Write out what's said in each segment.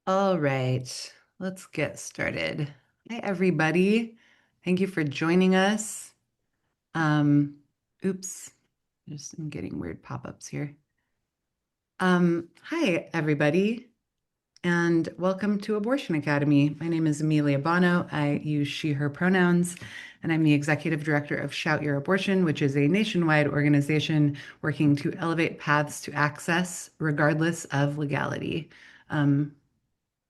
All right, let's get started. Hi, everybody. Thank you for joining us. Um, oops, I'm getting weird pop-ups here. Hi, everybody, and welcome to Abortion Academy. My name is Amelia Bono. I use she, her pronouns, and I'm the executive director of Shout Your Abortion, which is a nationwide organization working to elevate paths to access regardless of legality. Um,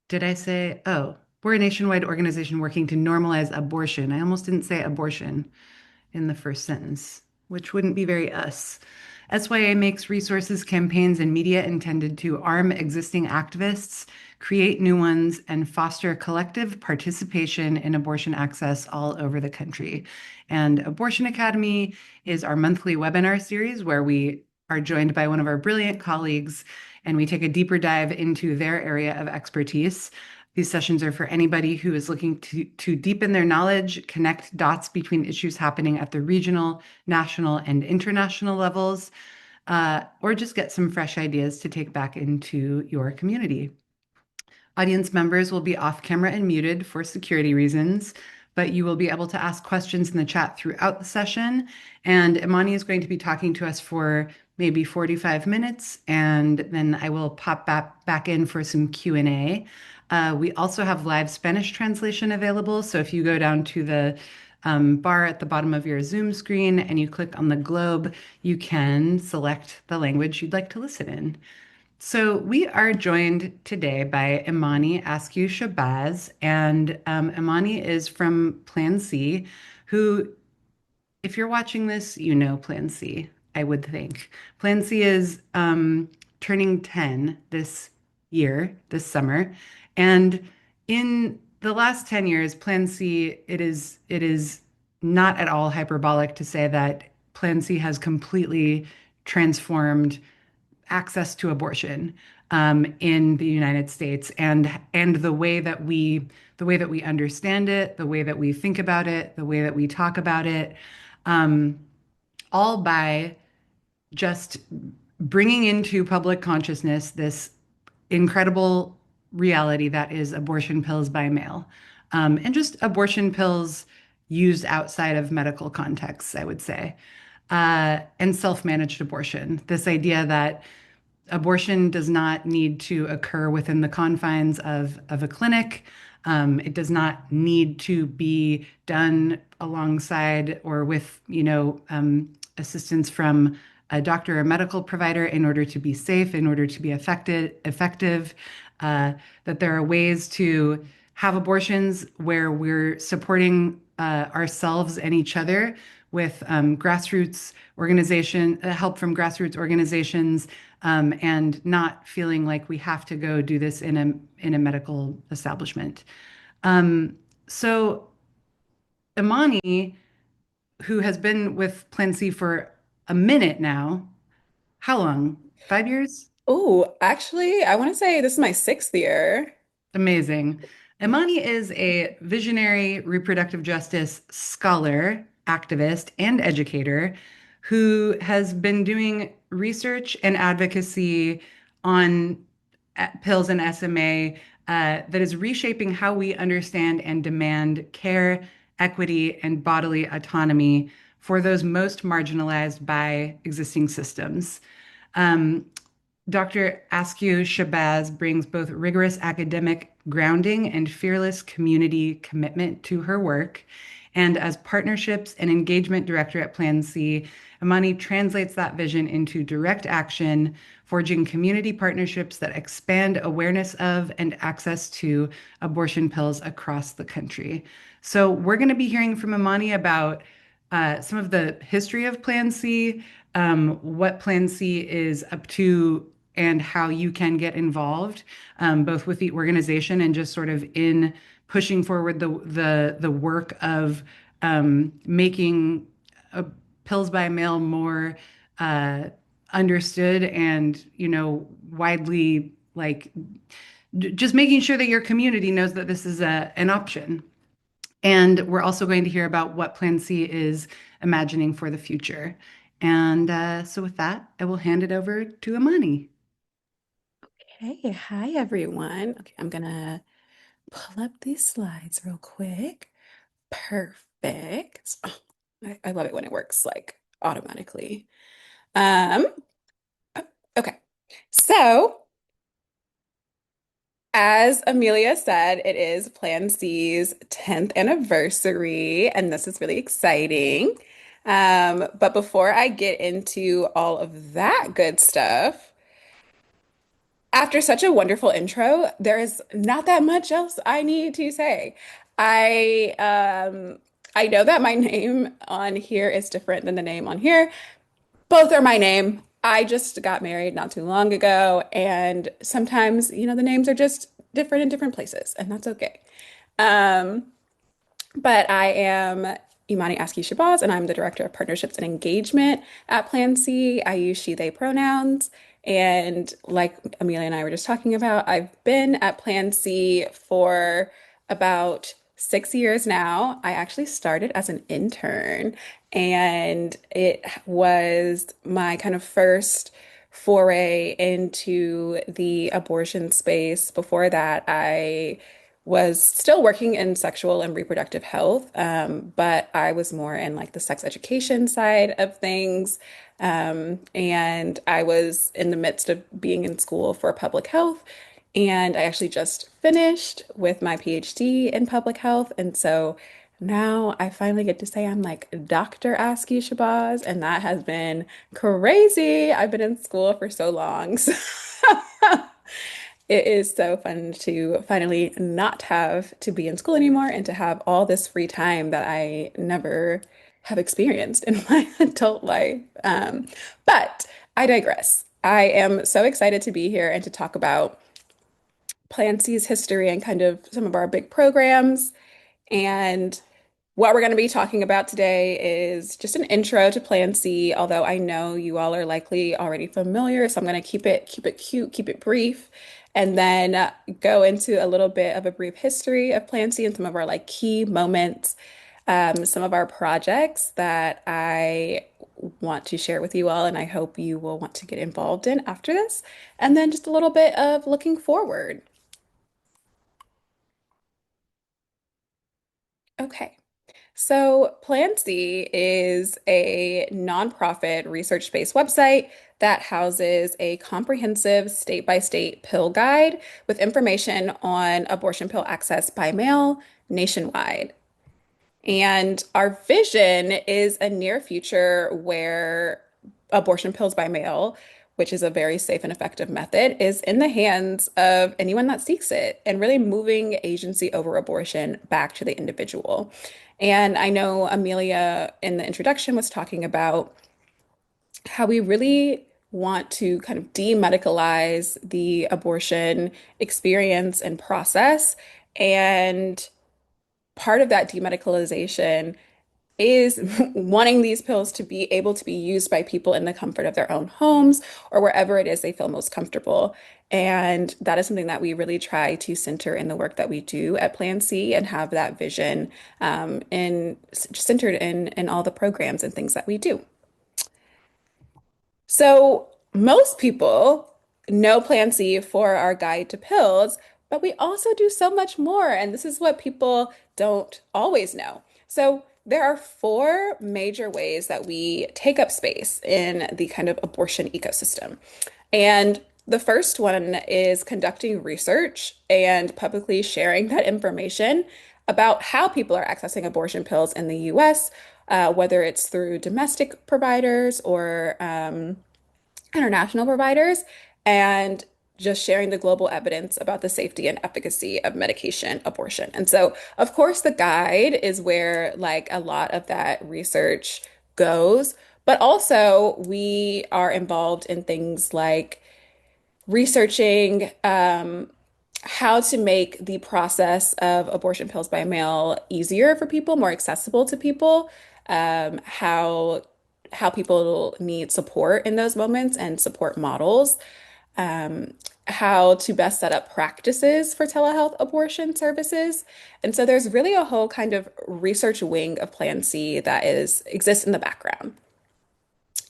Did I say, oh, we're a nationwide organization working to normalize abortion. I almost didn't say abortion in the first sentence, which wouldn't be very us. SYA makes resources, campaigns, and media intended to arm existing activists, create new ones, and foster collective participation in abortion access all over the country. And Abortion Academy is our monthly webinar series where we are joined by one of our brilliant colleagues and we take a deeper dive into their area of expertise. These sessions are for anybody who is looking to deepen their knowledge, connect dots between issues happening at the regional, national, and international levels, or just get some fresh ideas to take back into your community. Audience members will be off camera and muted for security reasons, but you will be able to ask questions in the chat throughout the session. And Imani is going to be talking to us for maybe 45 minutes, and then I will pop back in for some Q&A. We also have live Spanish translation available. So if you go down to the bar at the bottom of your Zoom screen and you click on the globe, you can select the language you'd like to listen in. So we are joined today by Imani Askew-Shabazz, and Imani is from Plan C, who, if you're watching this, you know Plan C, I would think. Plan C is turning 10 this year, this summer, and in the last 10 years, Plan C, it is not at all hyperbolic to say that Plan C has completely transformed access to abortion in the United States and the way that we understand it, the way that we think about it, the way that we talk about it, um, all by just bringing into public consciousness this incredible reality that is abortion pills by mail, and just abortion pills used outside of medical contexts, I would say, and self-managed abortion. This idea that abortion does not need to occur within the confines of a clinic. It does not need to be done alongside or with, assistance from a doctor or medical provider in order to be safe, in order to be effective. That there are ways to have abortions where we're supporting ourselves and each other with grassroots organization help from grassroots organizations, and not feeling like we have to go do this in a medical establishment. So Imani, who has been with Plan C for a minute now, how long? 5 years? Oh, actually, I want to say this is my sixth year. Amazing. Imani is a visionary reproductive justice scholar, activist, and educator who has been doing research and advocacy on pills and SMA, that is reshaping how we understand and demand care, equity, and bodily autonomy for those most marginalized by existing systems. Um, Dr. Askew-Shabazz brings both rigorous academic grounding and fearless community commitment to her work. And as partnerships and engagement director at Plan C, Imani translates that vision into direct action, forging community partnerships that expand awareness of and access to abortion pills across the country. So, we're going to be hearing from Imani about some of the history of Plan C, what Plan C is up to, and how you can get involved, both with the organization and just sort of in pushing forward the work of making pills by mail more understood and widely like just making sure that your community knows that this is an option. And we're also going to hear about what Plan C is imagining for the future. And so with that, I will hand it over to Imani. Okay, hi everyone. Okay, I'm gonna pull up these slides real quick. Perfect. Oh, I love it when it works like automatically. Um, okay. So, as Amelia said, it is Plan C's 10th anniversary, and this is really exciting. But before I get into all of that good stuff, after such a wonderful intro, there is not that much else I need to say. I um I know that my name on here is different than the name on here. Both are my name. I just got married not too long ago, and sometimes, the names are just different in different places, and that's okay. Um, but I am Imani Askew-Shabazz, and I'm the Director of Partnerships and Engagement at Plan C. I use she, they pronouns. And like Amelia and I were just talking about, I've been at Plan C for about 6 years now. I actually started as an intern, and it was my kind of first foray into the abortion space. Before that, I was still working in sexual and reproductive health, but I was more in like the sex education side of things. And I was in the midst of being in school for public health. And I actually just finished with my PhD in public health. And so now I finally get to say I'm like Dr. Askew-Shabazz, and that has been crazy. I've been in school for so long. It is so fun to finally not have to be in school anymore and to have all this free time that I never have experienced in my adult life. But I digress. I am so excited to be here and to talk about Plan C's history and kind of some of our big programs. And what we're going to be talking about today is just an intro to Plan C, although I know you all are likely already familiar, so I'm going to keep it cute, keep it brief, and then go into a little bit of a brief history of Plan C and some of our like key moments, some of our projects that I want to share with you all, and I hope you will want to get involved in after this, and then just a little bit of looking forward. Okay. So, Plan C is a nonprofit research-based website that houses a comprehensive state-by-state pill guide with information on abortion pill access by mail nationwide. And our vision is a near future where abortion pills by mail, which is a very safe and effective method, is in the hands of anyone that seeks it and really moving agency over abortion back to the individual. And I know Amelia in the introduction was talking about how we really want to kind of demedicalize the abortion experience and process. And part of that demedicalization is wanting these pills to be able to be used by people in the comfort of their own homes or wherever it is they feel most comfortable. And that is something that we really try to center in the work that we do at Plan C and have that vision centered in all the programs and things that we do. So most people know Plan C for our guide to pills, but we also do so much more. And this is what people don't always know. So there are four major ways that we take up space in the kind of abortion ecosystem. And the first one is conducting research and publicly sharing that information about how people are accessing abortion pills in the US, whether it's through domestic providers or international providers, and just sharing the global evidence about the safety and efficacy of medication abortion. And so, of course, the guide is where like a lot of that research goes, but also we are involved in things like researching how to make the process of abortion pills by mail easier for people, more accessible to people, how people need support in those moments and support models, um, how to best set up practices for telehealth abortion services. And so there's really a whole kind of research wing of Plan C that is exists in the background.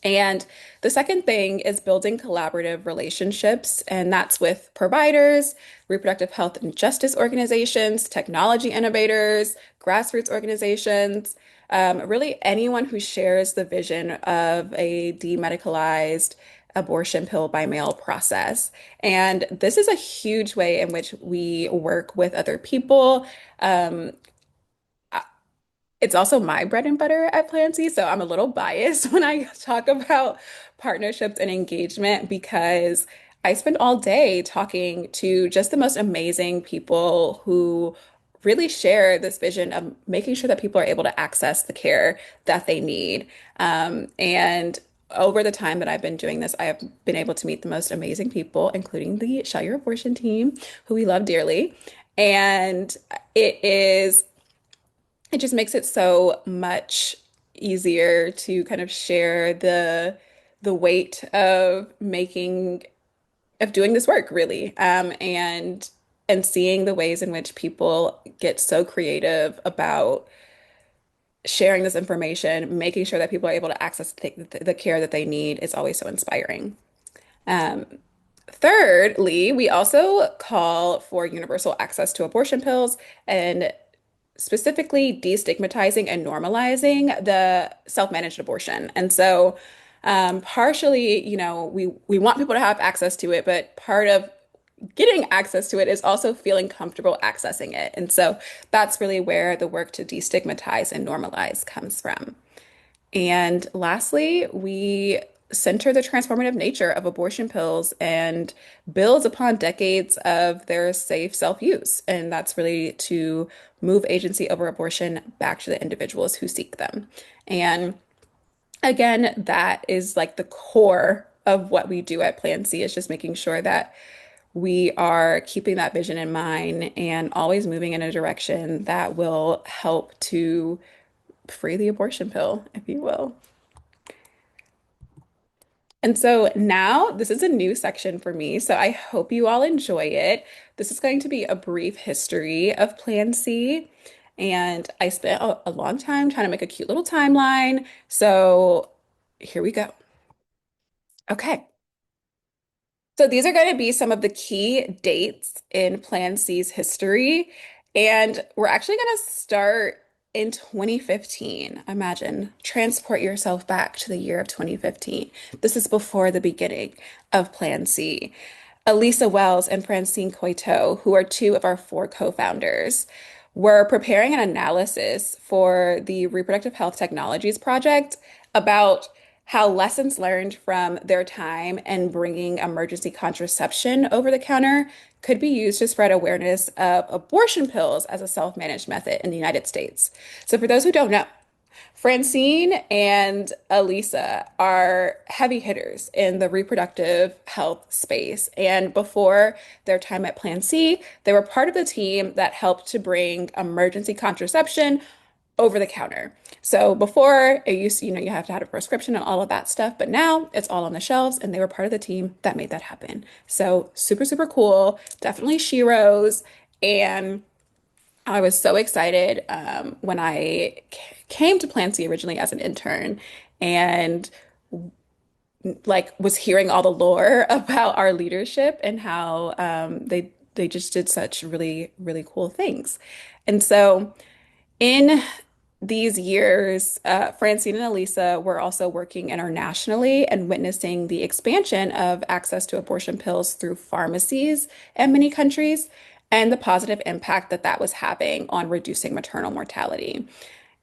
And the second thing is building collaborative relationships, and that's with providers, reproductive health and justice organizations, technology innovators, grassroots organizations, really anyone who shares the vision of a demedicalized abortion pill by mail process. And this is a huge way in which we work with other people. Um, it's also my bread and butter at Plan C, so I'm a little biased when I talk about partnerships and engagement because I spend all day talking to just the most amazing people who really share this vision of making sure that people are able to access the care that they need. And over the time that I've been doing this, I have been able to meet the most amazing people, including the Shout Your Abortion team, who we love dearly. And it is it just makes it so much easier to kind of share the weight of making of doing this work really and seeing the ways in which people get so creative about sharing this information, making sure that people are able to access the care that they need is always so inspiring. Um, Thirdly, we also call for universal access to abortion pills and specifically destigmatizing and normalizing the self-managed abortion. And so, partially, we want people to have access to it, but part of getting access to it is also feeling comfortable accessing it. And so that's really where the work to destigmatize and normalize comes from. And lastly, we center the transformative nature of abortion pills and builds upon decades of their safe self-use. And that's really to move agency over abortion back to the individuals who seek them. And again, that is like the core of what we do at Plan C is just making sure that we are keeping that vision in mind and always moving in a direction that will help to free the abortion pill, if you will. And so now this is a new section for me, so I hope you all enjoy it. This is going to be a brief history of Plan C, and I spent a long time trying to make a cute little timeline. So here we go. Okay. So these are going to be some of the key dates in Plan C's history. And we're actually going to start in 2015. Imagine, transport yourself back to the year of 2015. This is before the beginning of Plan C. Elisa Wells and Francine Coito, who are two of our four co-founders, were preparing an analysis for the Reproductive Health Technologies Project about how lessons learned from their time and bringing emergency contraception over the counter could be used to spread awareness of abortion pills as a self-managed method in the United States. So, for those who don't know, Francine and Elisa are heavy hitters in the reproductive health space. And before their time at Plan C, they were part of the team that helped to bring emergency contraception over the counter. So before it used to, you have to have a prescription and all of that stuff, but now it's all on the shelves and they were part of the team that made that happen. So super, super cool. Definitely sheroes. And I was so excited when I came to Plan C originally as an intern and like was hearing all the lore about our leadership and how they just did such really, really cool things. And so in these years, Francine and Elisa were also working internationally and witnessing the expansion of access to abortion pills through pharmacies in many countries and the positive impact that that was having on reducing maternal mortality.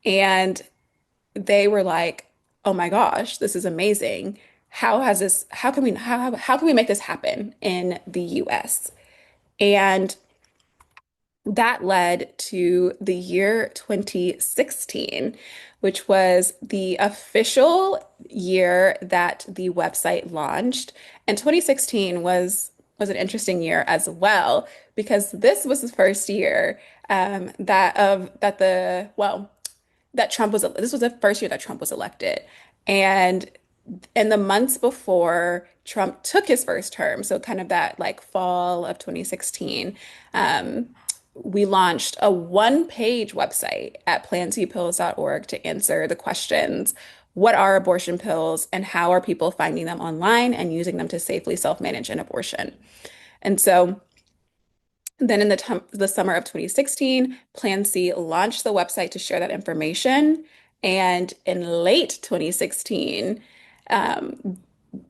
And they were like, "Oh my gosh, this is amazing. How can we make this happen in the US?" And that led to the year 2016, which was the official year that the website launched. And 2016 was an interesting year as well because this was the first year that Trump was this was the first year that Trump was elected. And in the months before Trump took his first term, so kind of that like fall of 2016, we launched a one-page website at plantpills.org to answer the questions. what are abortion pills and how are people finding them online and using them to safely self-manage an abortion. And so then in the summer of 2016, Plan C launched the website to share that information. And in late 2016, um,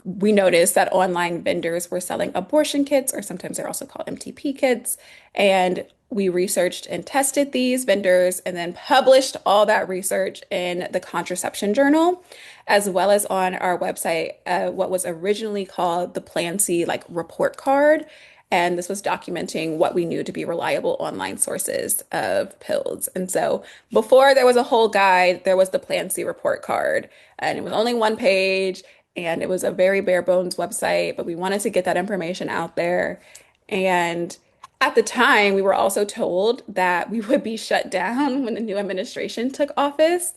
we noticed that online vendors were selling abortion kits, or sometimes they're also called MTP kits. And we researched and tested these vendors and then published all that research in the Contraception Journal, as well as on our website, what was originally called the Plan C like report card. And this was documenting what we knew to be reliable online sources of pills. And so before there was a whole guide, there was the Plan C report card, and it was only one page. And it was a very bare bones website, but we wanted to get that information out there. And at the time, we were also told that we would be shut down when the new administration took office.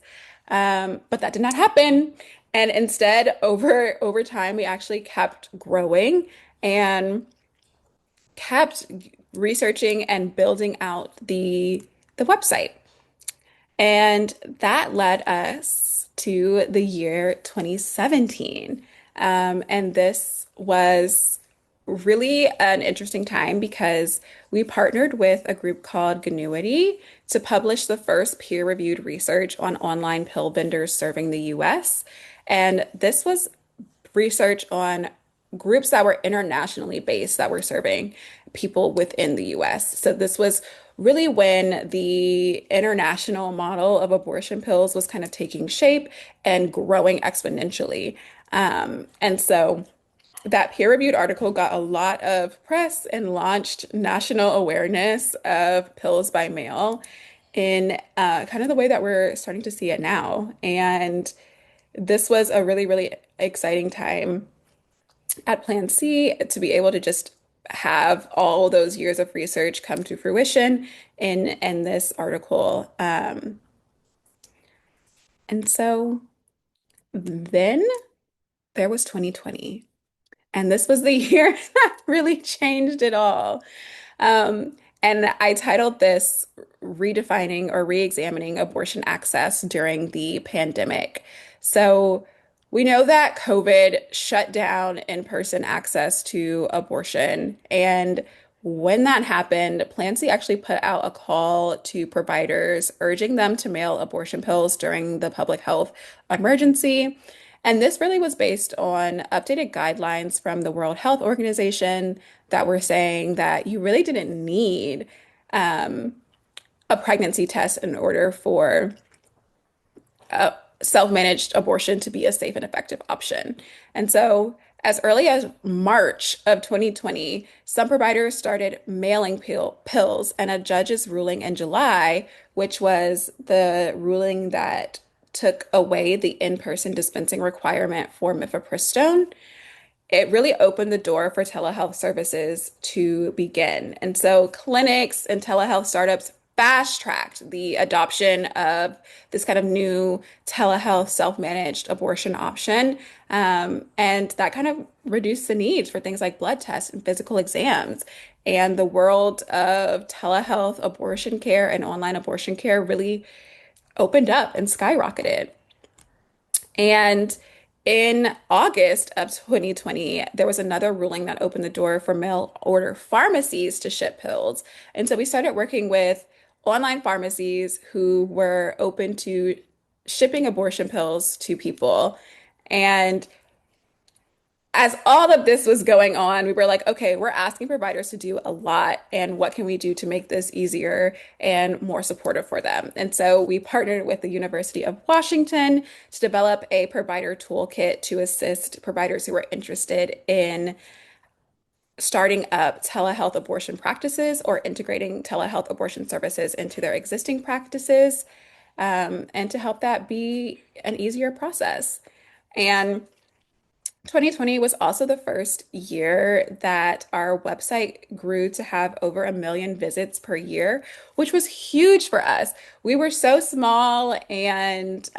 But that did not happen. And instead, over time, we actually kept growing and kept researching and building out the website. And that led us to the year 2017. And this was really an interesting time because we partnered with a group called Genuity to publish the first peer-reviewed research on online pill vendors serving the US. And this was research on groups that were internationally based that were serving people within the US. So this was really when the international model of abortion pills was kind of taking shape and growing exponentially. And so that peer-reviewed article got a lot of press and launched national awareness of pills by mail in kind of the way that we're starting to see it now. And this was a really, really exciting time at Plan C to be able to just have all those years of research come to fruition in this article. And so then there was 2020. And this was the year that really changed it all. And I titled this Redefining or Reexamining Abortion Access During the Pandemic. So we know that COVID shut down in-person access to abortion. And when that happened, Plan C actually put out a call to providers urging them to mail abortion pills during the public health emergency. And this really was based on updated guidelines from the World Health Organization that were saying that you really didn't need um, a pregnancy test in order for self-managed abortion to be a safe and effective option. And so, as early as March of 2020, some providers started mailing pills, and a judge's ruling in July, which was the ruling that took away the in-person dispensing requirement for mifepristone, it really opened the door for telehealth services to begin. And so clinics and telehealth startups fast-tracked the adoption of this kind of new telehealth self-managed abortion option. And that kind of reduced the needs for things like blood tests and physical exams. And the world of telehealth abortion care and online abortion care really opened up and skyrocketed. And in August of 2020, there was another ruling that opened the door for mail order pharmacies to ship pills. And so we started working with online pharmacies who were open to shipping abortion pills to people. And as all of this was going on, we were like, okay, we're asking providers to do a lot, and what can we do to make this easier and more supportive for them? And so we partnered with the University of Washington to develop a provider toolkit to assist providers who are interested in starting up telehealth abortion practices or integrating telehealth abortion services into their existing practices, and to help that be an easier process. And 2020 was also the first year that our website grew to have over 1 million visits per year, which was huge for us. We were so small and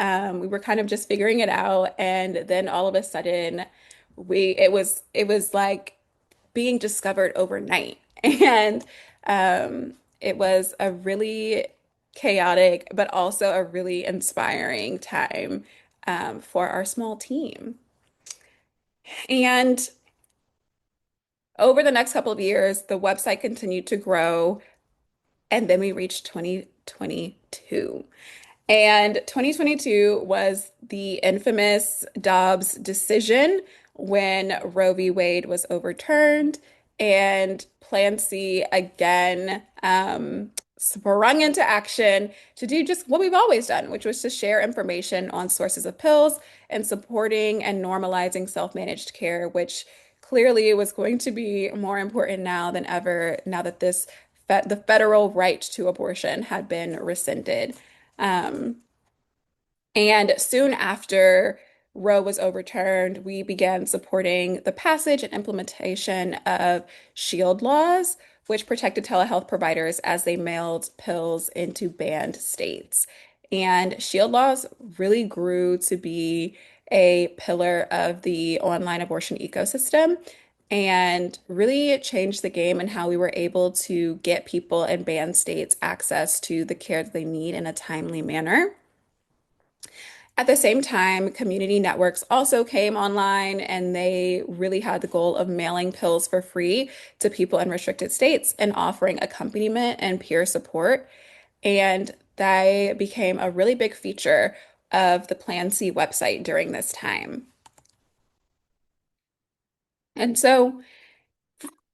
we were kind of just figuring it out. And then all of a sudden, it was like being discovered overnight. And it was a really chaotic, but also a really inspiring time. for our small team. And over the next couple of years, the website continued to grow, and then we reached 2022. And 2022 was the infamous Dobbs decision when Roe v. Wade was overturned, and Plan C again sprung into action to do just what we've always done, which was to share information on sources of pills and supporting and normalizing self-managed care, which clearly was going to be more important now than ever, now that the federal right to abortion had been rescinded. Um, and soon after Roe was overturned, we began supporting the passage and implementation of shield laws, which protected telehealth providers as they mailed pills into banned states. And shield laws really grew to be a pillar of the online abortion ecosystem and really changed the game and how we were able to get people in banned states access to the care that they need in a timely manner. At the same time, community networks also came online and they really had the goal of mailing pills for free to people in restricted states and offering accompaniment and peer support. And they became a really big feature of the Plan C website during this time. And so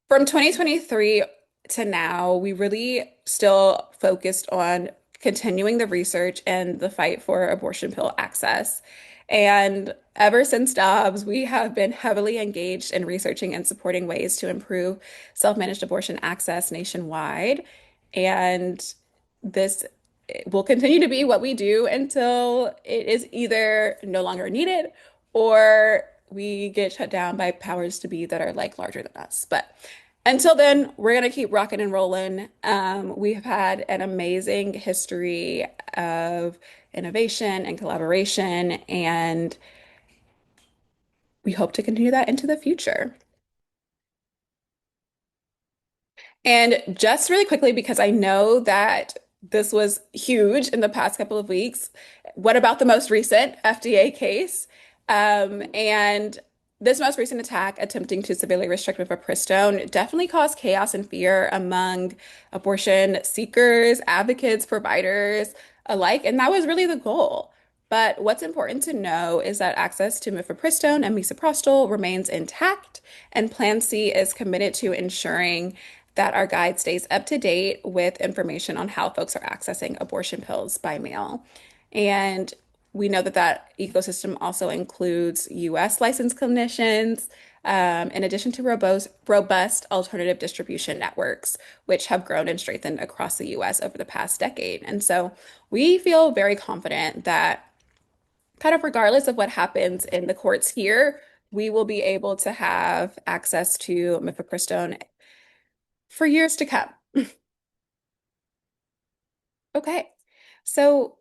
from 2023 to now, we really still focused on continuing the research and the fight for abortion pill access. And ever since Dobbs, we have been heavily engaged in researching and supporting ways to improve self-managed abortion access nationwide. And this will continue to be what we do until it is either no longer needed or we get shut down by powers to be that are like larger than us. But until then, we're going to keep rocking and rolling. We have had an amazing history of innovation and collaboration, and we hope to continue that into the future. And just really quickly, because I know that this was huge in the past couple of weeks, what about the most recent FDA case? And this most recent attack attempting to severely restrict mifepristone definitely caused chaos and fear among abortion seekers, advocates, providers alike, and that was really the goal. But what's important to know is that access to mifepristone and misoprostol remains intact, and Plan C is committed to ensuring that our guide stays up to date with information on how folks are accessing abortion pills by mail. And we know that that ecosystem also includes US licensed clinicians, in addition to robust alternative distribution networks, which have grown and strengthened across the US over the past decade. And so we feel very confident that, kind of regardless of what happens in the courts here, we will be able to have access to mifepristone for years to come. Okay, so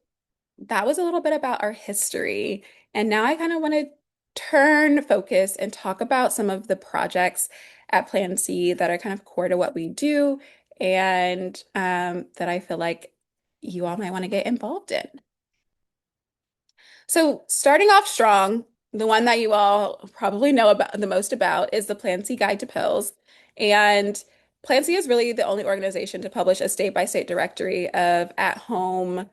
that was a little bit about our history. And now I kind of want to turn focus and talk about some of the projects at Plan C that are kind of core to what we do and that I feel like you all might want to get involved in. So, starting off strong, the one that you all probably know about the most about is the Plan C Guide to Pills. And Plan C is really the only organization to publish a state-by-state directory of at-home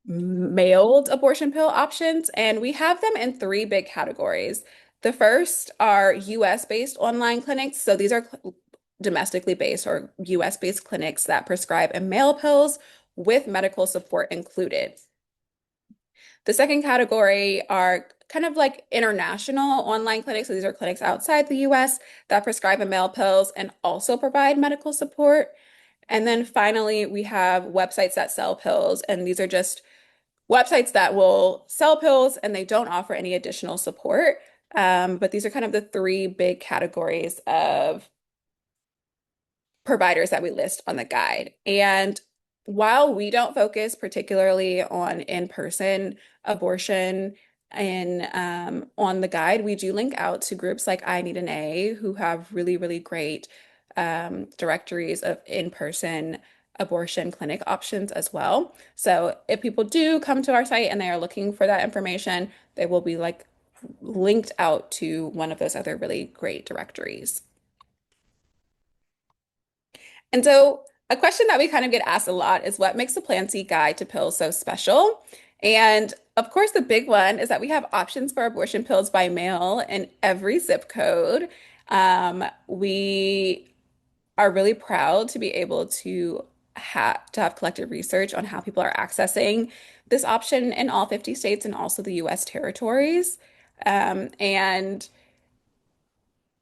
mailed abortion pill options, and we have them in three big categories. The first are US-based online clinics. So these are domestically based or US-based clinics that prescribe and mail pills with medical support included. The second category are kind of like international online clinics. So these are clinics outside the US that prescribe and mail pills and also provide medical support. And then finally, we have websites that sell pills, and these are just websites that will sell pills and they don't offer any additional support. But these are kind of the three big categories of providers that we list on the guide. And while we don't focus particularly on in-person abortion and on the guide, we do link out to groups like I Need an A who have really, really great directories of in-person abortion clinic options as well. So if people do come to our site and they are looking for that information, they will be like linked out to one of those other really great directories. And so, a question that we kind of get asked a lot is what makes the Plan C guide to pills so special? And of course, the big one is that we have options for abortion pills by mail in every zip code. We are really proud to be able to have collected research on how people are accessing this option in all 50 states and also the US territories. And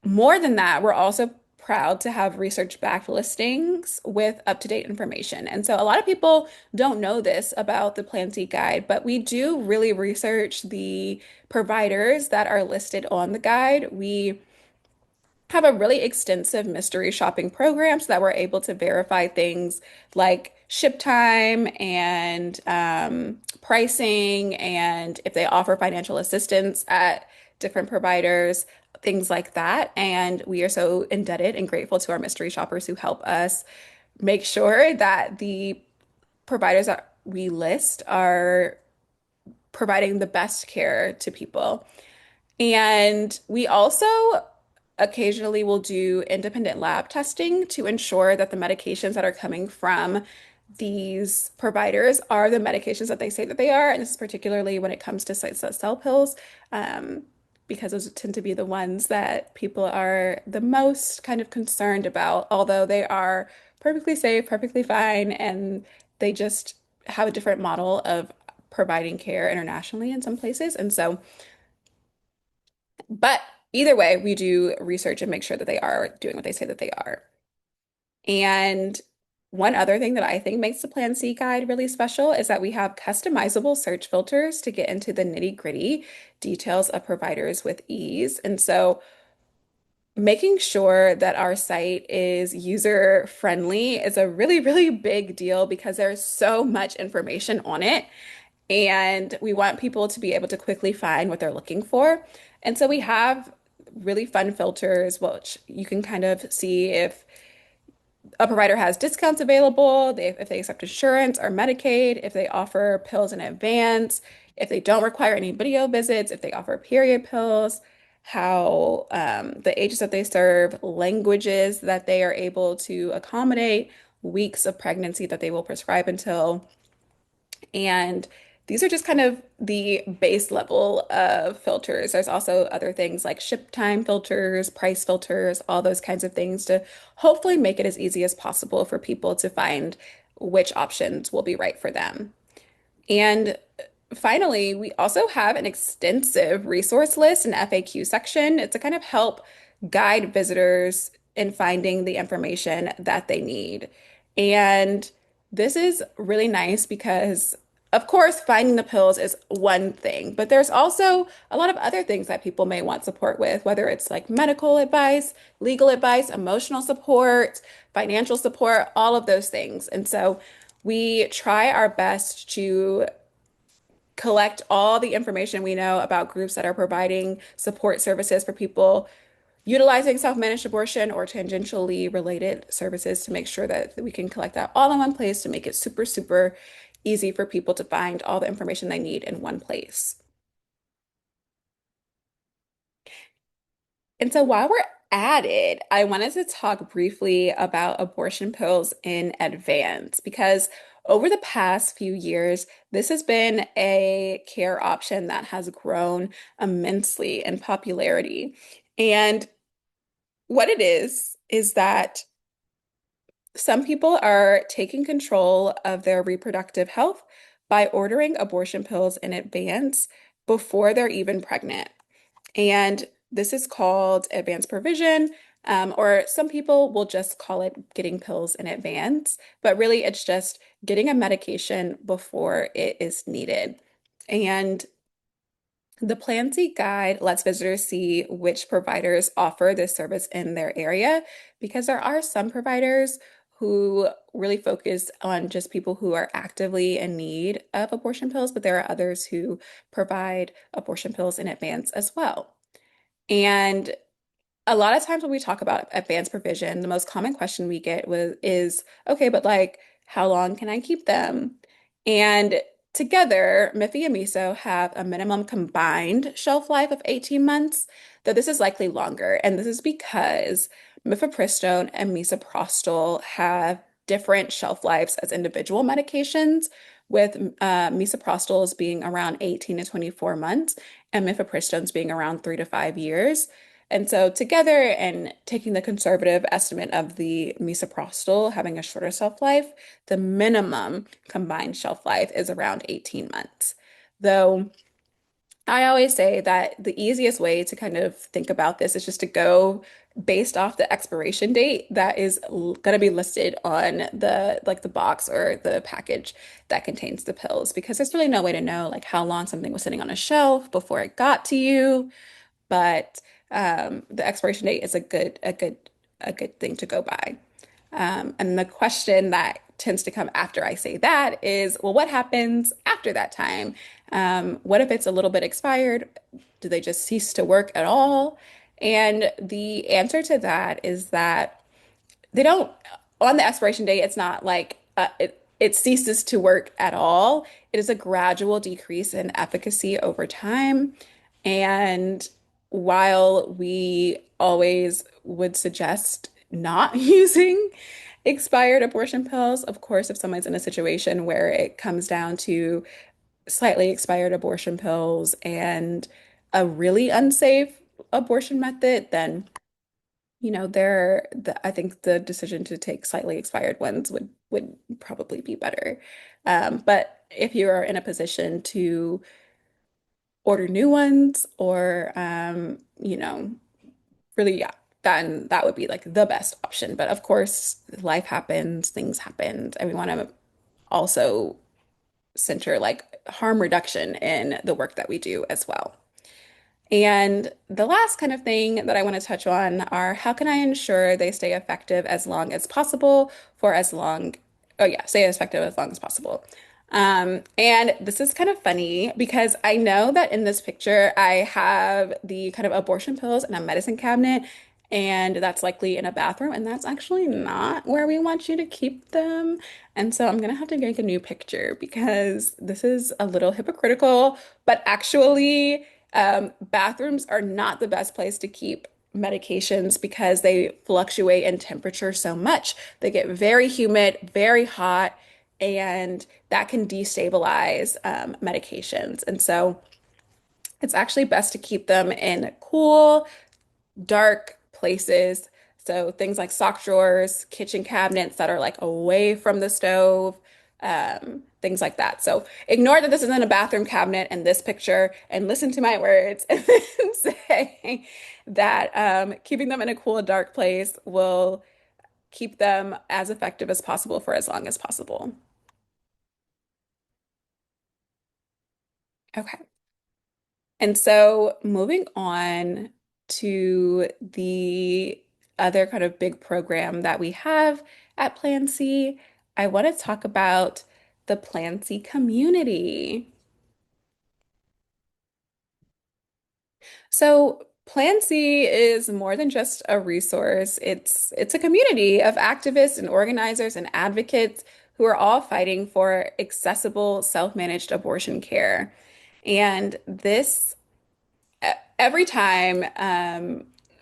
more than that, we're also proud to have research-backed listings with up-to-date information. And so a lot of people don't know this about the Plan C guide, but we do really research the providers that are listed on the guide. We have a really extensive mystery shopping program so that we're able to verify things like ship time and pricing, and if they offer financial assistance at different providers, things like that. And we are so indebted and grateful to our mystery shoppers who help us make sure that the providers that we list are providing the best care to people. And we also occasionally will do independent lab testing to ensure that the medications that are coming from these providers are the medications that they say that they are. And this is particularly when it comes to sites that sell pills, um, because those tend to be the ones that people are the most kind of concerned about, although they are perfectly safe, perfectly fine, and they just have a different model of providing care internationally in some places. And so, but either way, we do research and make sure that they are doing what they say that they are. And one other thing that I think makes the Plan C guide really special is that we have customizable search filters to get into the nitty-gritty details of providers with ease. And so making sure that our site is user friendly is a really, really big deal because there's so much information on it. And we want people to be able to quickly find what they're looking for. And so we have really fun filters, which you can kind of see if a provider has discounts available, if they accept insurance or Medicaid, if they offer pills in advance, if they don't require any video visits, if they offer period pills, how the ages that they serve, languages that they are able to accommodate, weeks of pregnancy that they will prescribe until. And these are just kind of the base level of filters. There's also other things like ship time filters, price filters, all those kinds of things to hopefully make it as easy as possible for people to find which options will be right for them. And finally, we also have an extensive resource list and FAQ section. It's to kind of help guide visitors in finding the information that they need. And this is really nice because, of course, finding the pills is one thing, but there's also a lot of other things that people may want support with, whether it's like medical advice, legal advice, emotional support, financial support, all of those things. And so we try our best to collect all the information we know about groups that are providing support services for people utilizing self-managed abortion or tangentially related services to make sure that we can collect that all in one place to make it super, super easy for people to find all the information they need in one place. And so while we're at it, I wanted to talk briefly about abortion pills in advance because over the past few years, this has been a care option that has grown immensely in popularity. And what it is that some people are taking control of their reproductive health by ordering abortion pills in advance before they're even pregnant. And this is called advanced provision, or some people will just call it getting pills in advance, but really it's just getting a medication before it is needed. And the Plan C guide lets visitors see which providers offer this service in their area because there are some providers who really focus on just people who are actively in need of abortion pills, but there are others who provide abortion pills in advance as well. And a lot of times when we talk about advanced provision, the most common question we get is, okay, but like, how long can I keep them? And together, Miffy and Miso have a minimum combined shelf life of 18 months, though this is likely longer. And this is because mifepristone and misoprostol have different shelf lives as individual medications, with misoprostols being around 18 to 24 months and mifepristones being around 3 to 5 years. And so together and taking the conservative estimate of the misoprostol having a shorter shelf life, the minimum combined shelf life is around 18 months. Though I always say that the easiest way to kind of think about this is just to go based off the expiration date that is going to be listed on the box or the package that contains the pills, because there's really no way to know like how long something was sitting on a shelf before it got to you. But the expiration date is a good thing to go by. And the question that tends to come after I say that is, well, what happens after that time? What if it's a little bit expired? Do they just cease to work at all? And the answer to that is that they don't, on the expiration date, it's not like it ceases to work at all. It is a gradual decrease in efficacy over time. And while we always would suggest not using expired abortion pills, of course, if someone's in a situation where it comes down to slightly expired abortion pills and a really unsafe abortion method, then I think the decision to take slightly expired ones would probably be better. But if you are in a position to order new ones or really, yeah, then that would be like the best option. But of course, life happens, things happen, and we want to also center like harm reduction in the work that we do as well. And the last kind of thing that I want to touch on are how can I ensure they stay effective as long as possible for as long, oh yeah, stay as effective as long as possible. And this is kind of funny because I know that in this picture I have the kind of abortion pills in a medicine cabinet, and that's likely in a bathroom, and that's actually not where we want you to keep them. And so I'm gonna have to make a new picture because this is a little hypocritical, but actually bathrooms are not the best place to keep medications because they fluctuate in temperature so much. They get very humid, very hot, and that can destabilize medications. And so it's actually best to keep them in cool, dark places. So things like sock drawers, kitchen cabinets that are like away from the stove, things like that. So ignore that this is in a bathroom cabinet in this picture and listen to my words and then say that keeping them in a cool, dark place will keep them as effective as possible for as long as possible. Okay. And so moving on to the other kind of big program that we have at Plan C, I want to talk about the Plan C community. So Plan C is more than just a resource. It's a community of activists and organizers and advocates who are all fighting for accessible, self-managed abortion care. And this every time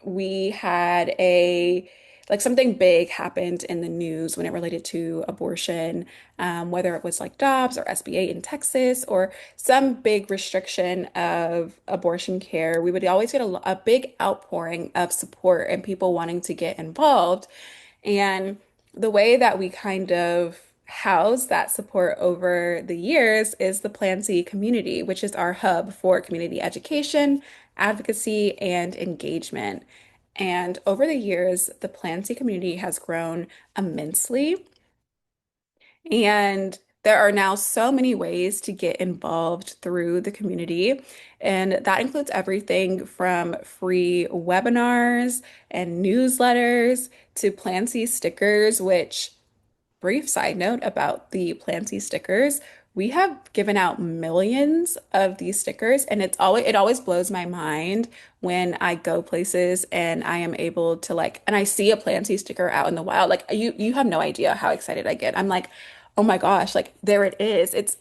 we had a like something big happened in the news when it related to abortion, whether it was like Dobbs or SB8 in Texas or some big restriction of abortion care, we would always get a big outpouring of support and people wanting to get involved. And the way that we kind of house that support over the years is the Plan C community, which is our hub for community education, advocacy, and engagement. And over the years, the Plan C community has grown immensely. And there are now so many ways to get involved through the community. And that includes everything from free webinars and newsletters to Plan C stickers, which, brief side note about the Plan C stickers, we have given out millions of these stickers, and it always blows my mind when I go places and I am able to like, and I see a Planty sticker out in the wild. Like you have no idea how excited I get. I'm like, oh my gosh, like there it is. It's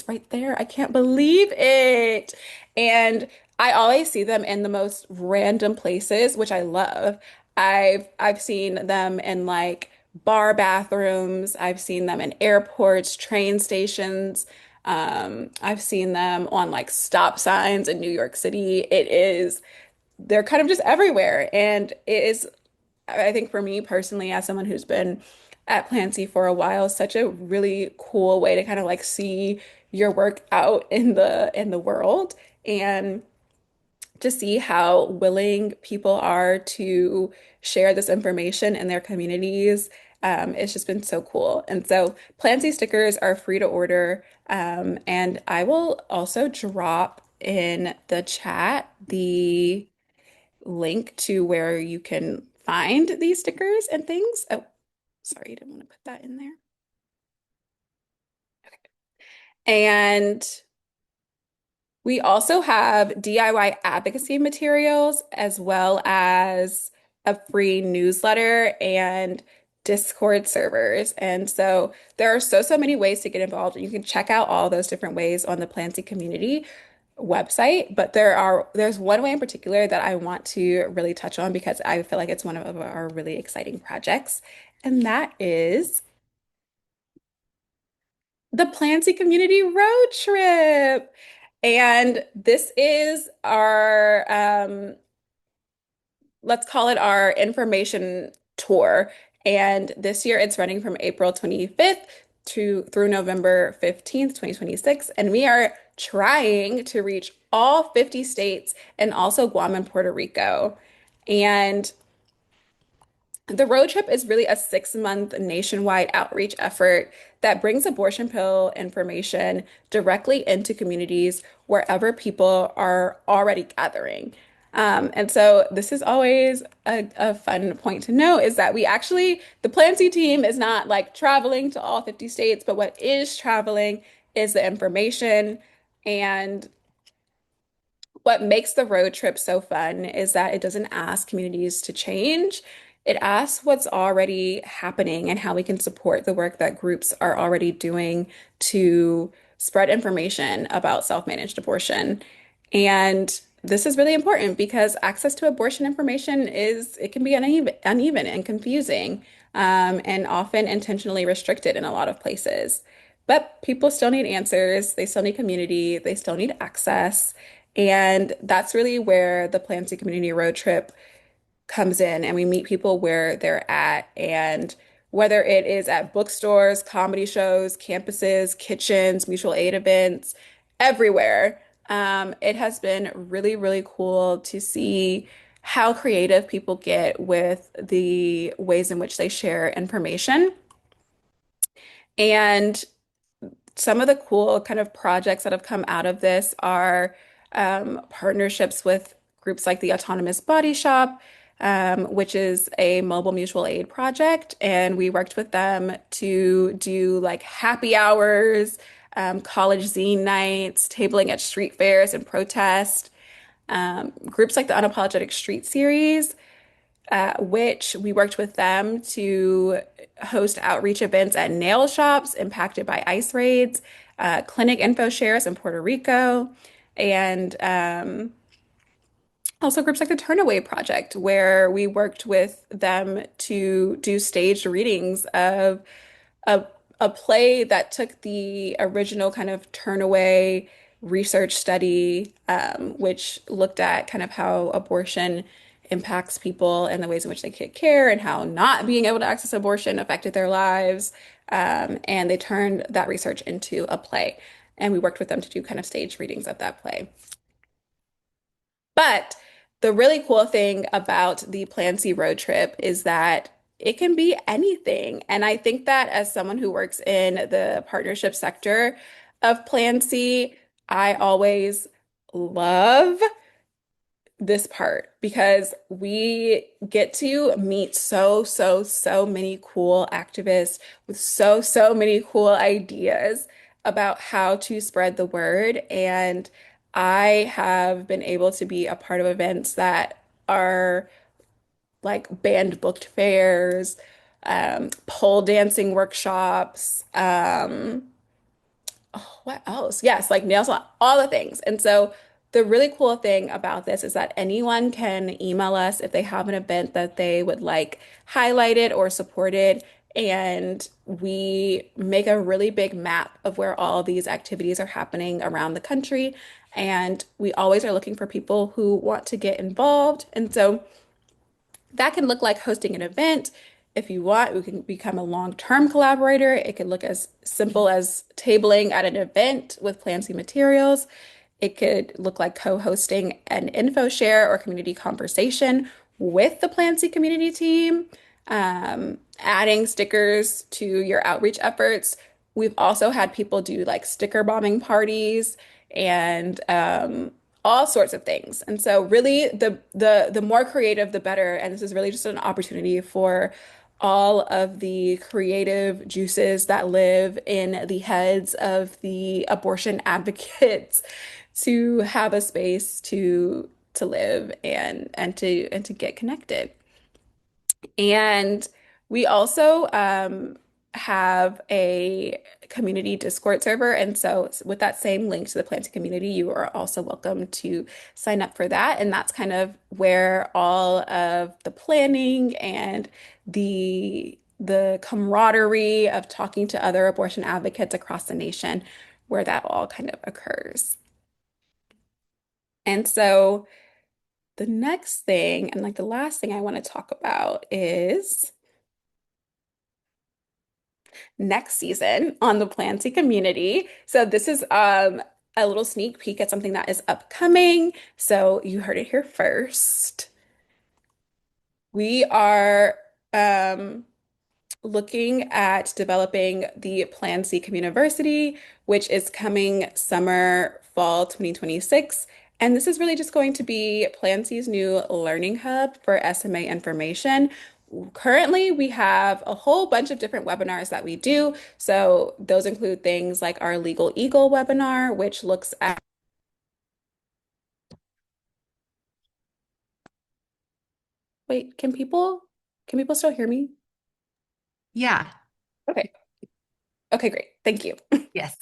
right there. I can't believe it. And I always see them in the most random places, which I love. I've seen them in like bar bathrooms. I've seen them in airports, train stations. I've seen them on like stop signs in New York City. They're kind of just everywhere. And it is, I think for me personally, as someone who's been at Plancy for a while, such a really cool way to kind of like see your work out in the world and to see how willing people are to share this information in their communities. It's just been so cool. And so Planty stickers are free to order. And I will also drop in the chat the link to where you can find these stickers and things. Oh, sorry, I didn't want to put that in there. And we also have DIY advocacy materials as well as a free newsletter and Discord servers. And so there are so many ways to get involved. You can check out all those different ways on the Planty community website, but there's one way in particular that I want to really touch on because I feel like it's one of our really exciting projects, and that is the Planty Community Road Trip. And this is our, let's call it our information tour. And this year it's running from April 25th to through November 15th, 2026. And we are trying to reach all 50 states and also Guam and Puerto Rico. And the road trip is really a 6-month nationwide outreach effort that brings abortion pill information directly into communities wherever people are already gathering. And so this is always a fun point to note is that the Plan C team is not like traveling to all 50 states, but what is traveling is the information. And what makes the road trip so fun is that it doesn't ask communities to change. It asks what's already happening and how we can support the work that groups are already doing to spread information about self-managed abortion. And this is really important because access to abortion information it can be uneven and confusing, and often intentionally restricted in a lot of places. But people still need answers, they still need community, they still need access. And that's really where the Planty Community Road Trip comes in, and we meet people where they're at. And whether it is at bookstores, comedy shows, campuses, kitchens, mutual aid events, everywhere, it has been really, really cool to see how creative people get with the ways in which they share information. And some of the cool kind of projects that have come out of this are partnerships with groups like the Autonomous Body Shop, which is a mobile mutual aid project. And we worked with them to do like happy hours, college zine nights, tabling at street fairs and protest. Groups like the Unapologetic Street Series, which we worked with them to host outreach events at nail shops impacted by ICE raids, clinic info shares in Puerto Rico, and also groups like the Turnaway Project, where we worked with them to do staged readings of a, a play that took the original kind of Turnaway research study, which looked at kind of how abortion impacts people and the ways in which they get care and how not being able to access abortion affected their lives. And they turned that research into a play. And we worked with them to do kind of stage readings of that play. But the really cool thing about the Plan C road trip is that it can be anything. And I think that as someone who works in the partnership sector of Plan C, I always love this part because we get to meet so many cool activists with so many cool ideas. about how to spread the word. And I have been able to be a part of events that are like band booked fairs, pole dancing workshops, oh, what else? Yes, like nail salon, all the things. And so the really cool thing about this is that anyone can email us if they have an event that they would like highlighted or supported. And we make a really big map of where all these activities are happening around the country. And we always are looking for people who want to get involved. And so that can look like hosting an event. If you want, we can become a long-term collaborator. It could look as simple as tabling at an event with Plan C materials. It could look like co-hosting an info share or community conversation with the Plan C community team, adding stickers to your outreach efforts. We've also had people do like sticker bombing parties and all sorts of things. And so really the more creative, the better. And this is really just an opportunity for all of the creative juices that live in the heads of the abortion advocates to have a space to live and to get connected. And we also have a community Discord server. And so, with that same link to the planting community, you are also welcome to sign up for that. And that's kind of where all of the planning and the camaraderie of talking to other abortion advocates across the nation, where that all kind of occurs. And so the next thing, and like the last thing I want to talk about is next season on the Planty community. So this is a little sneak peek at something that is upcoming. So you heard it here first. We are um looking at developing the Plan C Community, which is coming summer, fall 2026. And this is really just going to be Plan C's new learning hub for SMA information. Currently, we have a whole bunch of different webinars that we do. So those include things like our Legal Eagle webinar, which looks at, wait, can people still hear me? Yeah. Okay. Okay, great. Thank you. Yes.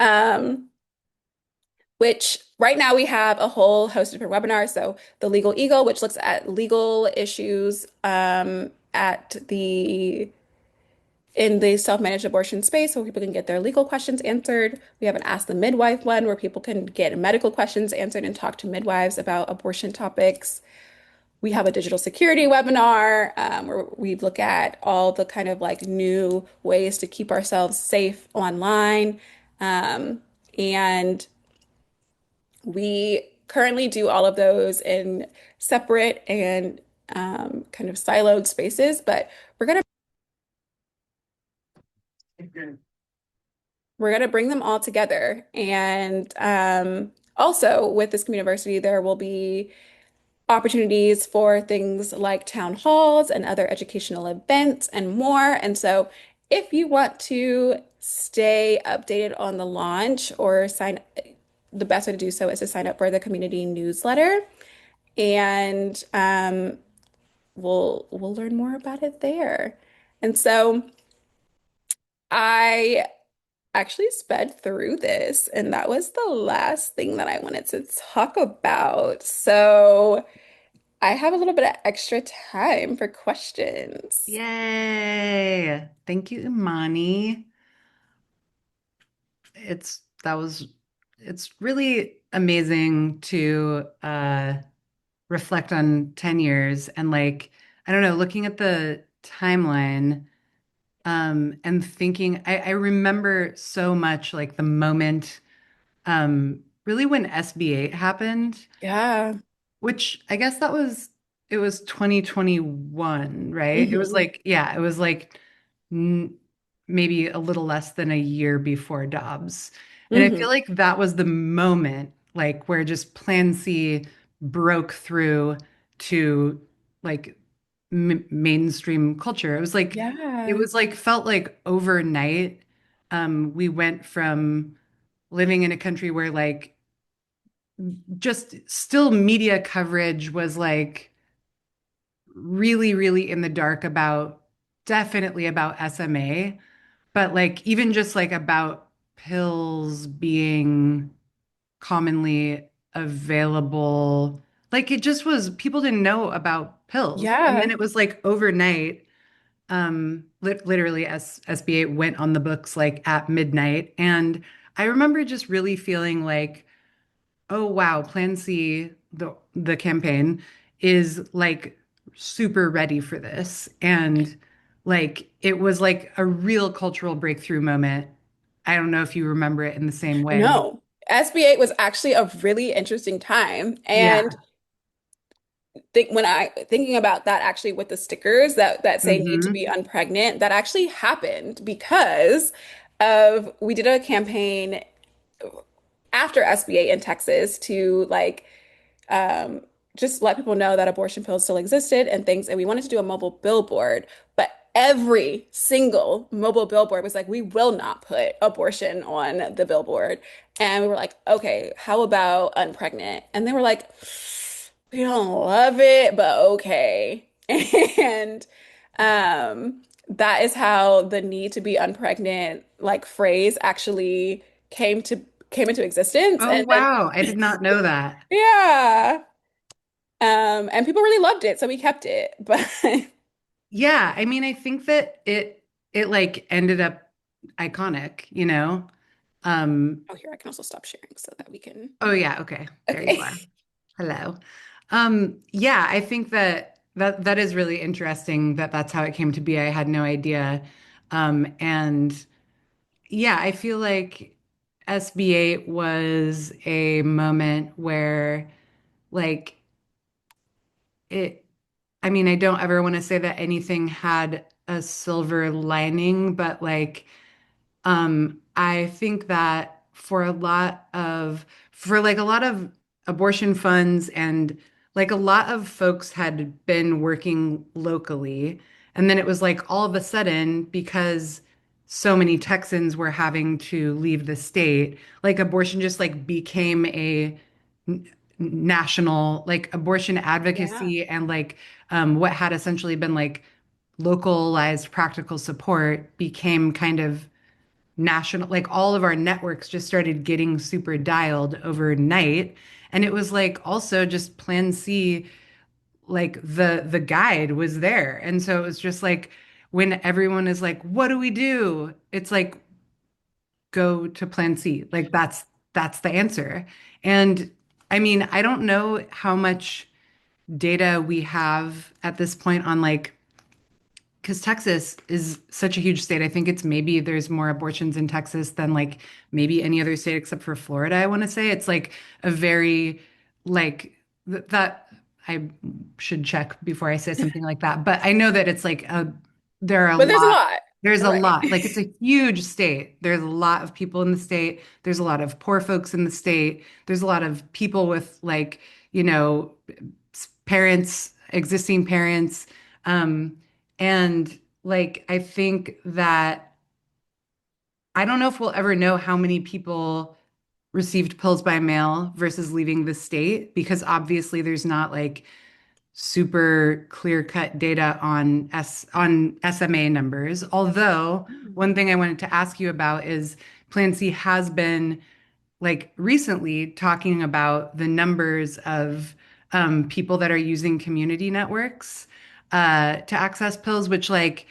Um, which right now we have a whole host of different webinars. So the Legal Eagle, which looks at legal issues at the in the self-managed abortion space where people can get their legal questions answered. We have an Ask the Midwife one where people can get medical questions answered and talk to midwives about abortion topics. We have a digital security webinar where we look at all the kind of like new ways to keep ourselves safe online. And we currently do all of those in separate and kind of siloed spaces, but we're gonna we're gonna bring them all together. And also with this community, there will be opportunities for things like town halls and other educational events and more. And so if you want to stay updated on the launch or the best way to do so is to sign up for the community newsletter. And we'll learn more about it there. And so I actually sped through this, and that was the last thing that I wanted to talk about. So I have a little bit of extra time for questions. Yay. Thank you, Imani. It's that was it's really amazing to reflect on 10 years and like I don't know, looking at the timeline and thinking I remember so much like the moment really when SB8 happened, Yeah. which I guess it was 2021, right? It was Hmm. like, yeah, it was like n maybe a little less than a year before Dobbs. And I feel Hmm. like that was the moment like where just Plan C broke through to like m mainstream culture. It Yeah. was like felt like overnight We went from living in a country where like just still media coverage was like really, really in the dark about definitely about SMA, but like even just like about pills being commonly available. Like it just was, people didn't know about pills. And then Yeah. it was like overnight, literally SB8 went on the books like at midnight. And I remember just really feeling like, oh wow, Plan C, the campaign is like super ready for this. And like it was like a real cultural breakthrough moment. I don't know if you remember it in the same way. No. SB8 was actually a really interesting time. And Yeah. when I thinking about that actually with the stickers that say need to Hmm. be unpregnant, that actually happened because of we did a campaign after SB8 in Texas to like um, just let people know that abortion pills still existed and things. And we wanted to do a mobile billboard, but every single mobile billboard was like, we will not put abortion on the billboard. And we were like, okay, how about unpregnant? And they were like, we don't love it, but okay. And that is how the need to be unpregnant like phrase actually came into existence. Oh And then wow, I did not know that. yeah. And people really loved it, so we kept it. But Yeah, I mean, I think that it like ended up iconic, you know? Um, oh, here I can also stop sharing so that we can. oh yeah, okay. There you Okay. are. Hello. Yeah, I think that is really interesting that that's how it came to be. I had no idea. And yeah, I feel like SB8 was a moment where like it, I mean, I don't ever want to say that anything had a silver lining, but like I think that for like a lot of abortion funds and like a lot of folks had been working locally. And then it was like all of a sudden, because so many Texans were having to leave the state, like abortion just like became a n- national, like abortion Yeah. advocacy and like what had essentially been like localized practical support became kind of national, like all of our networks just started getting super dialed overnight. And it was like also just Plan C, like the guide was there. And so it was just like when everyone is like, what do we do? It's like go to Plan C. Like that's the answer. And I mean, I don't know how much data we have at this point on like because Texas is such a huge state. I think it's maybe there's more abortions in Texas than like maybe any other state except for Florida, I want to say. It's like a very like that I should check before I say something like that. But I know that it's like there are a But there's a lot. lot. There's a Right. lot. Like it's a huge state. There's a lot of people in the state. There's a lot of poor folks in the state. There's a lot of people with like, you know, parents, existing parents. Um, and like, I think that I don't know if we'll ever know how many people received pills by mail versus leaving the state because obviously there's not like super clear-cut data on SMA numbers. Although one thing I wanted to ask you about is Plan C has been like recently talking about the numbers of people that are using community networks to access pills, which like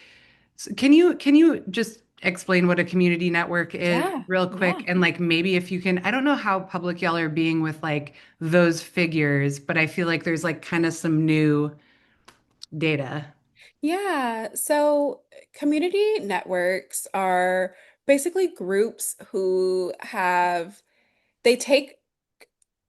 can you just explain what a community network is Yeah. real quick? Yeah. And like maybe if you can, I don't know how public y'all are being with like those figures, but I feel like there's like kind of some new data. Yeah. So community networks are basically groups who have they take